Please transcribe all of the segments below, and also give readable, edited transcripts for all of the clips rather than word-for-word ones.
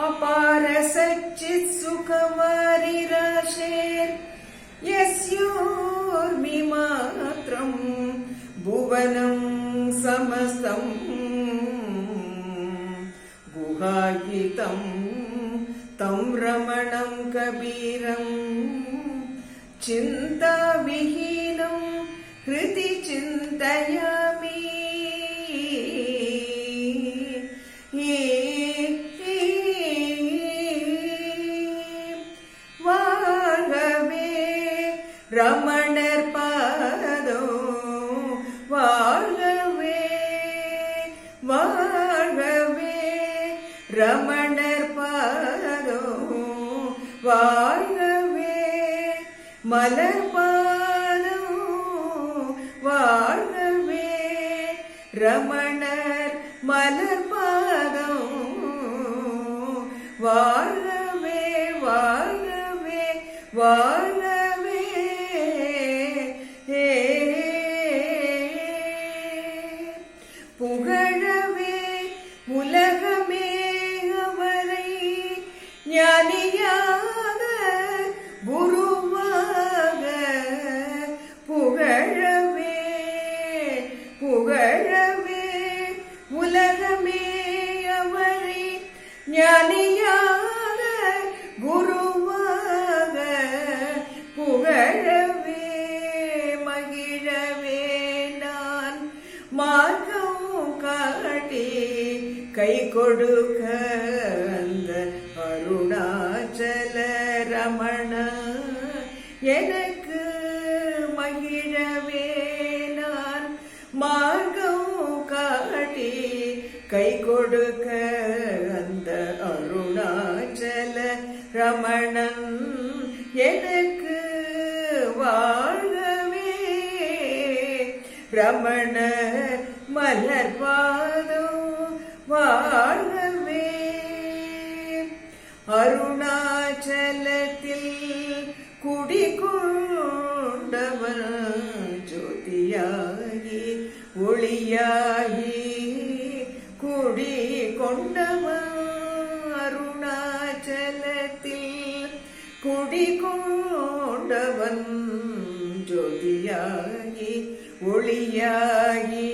अपार सच्चित् सुखवारिराशेर् यस्योर्मिमात्रम् भुवनं समस्तं गुहायितं तं रमणं कबीरं चिन्ताविहीनं हृदि चिन्तयामि। ரமணர் பாதோ வாழ்கவே வாழ்கவே, ரமணர் பாதோ வாழ்கவே, மலர் பாதோ வாழ்கவே, ரமணர் மலர் பாதோ வாழ்கவே வாழ்கவே வாழ்கவே. புகழவே உலகமே அவரை ஞானியாக குருவாக, புகழவே புகழவே உலகமே அவரை ஞானியாக குருவாக, புகழவே மகிழவே நான் மார்க்கம் காட்டி கை கொடுக்க அந்த அருணாச்சல ரமண எனக்கு மகிழவே நான் மார்க்கம் காட்டி கை கொடுக்க அந்த அருணாச்சல ரமணன் எனக்கு வாழ்கவே, ரமண மலர் பாதம் வாழ்கவே. அருணாச்சலத்தில் குடிகொண்டவன் ஜோதியாகி ஒளியாகி குடிகொண்டவன், அருணாச்சலத்தில் குடிகொண்டவன் ஜோதியாகி ஒளியாகி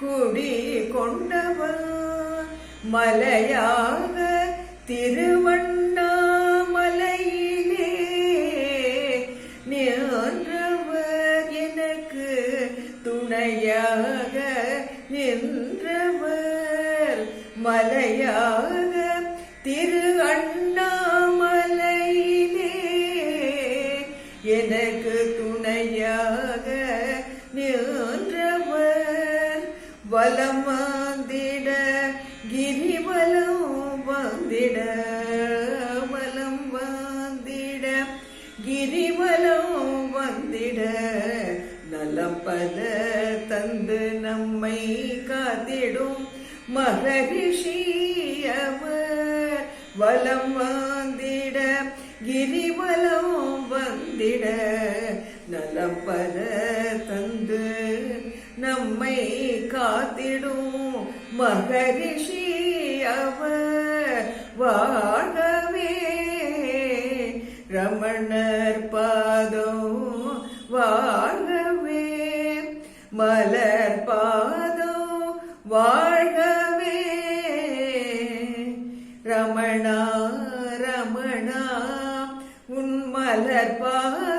குடி கொண்டவன், மலையாக திருவண்ணாமலையிலே நின்றவர், எனக்கு துணையாக நின்றவர், மலையாக திரு அண்ணாமலையிலே எனக்கு துணையாக நின்றவர், வலம் வந்திட கிரிவலம் வந்திட, வலம் வந்திட கிரிவலம் வந்திட, நலம் பல தந்து நம்மை காத்திடும் மகரிஷி அவர், வலம் வந்திட கிரிவலம் வந்திட, நலம் பல தந்து நம்மை காத்திடும் மகரிஷி அவர் வாழ்கவே, ரமணர் பாதம் வாழ்கவே, மலர் பாதம் வாழ்கவே, ரமணா ரமணா உன் மலர் பாதம்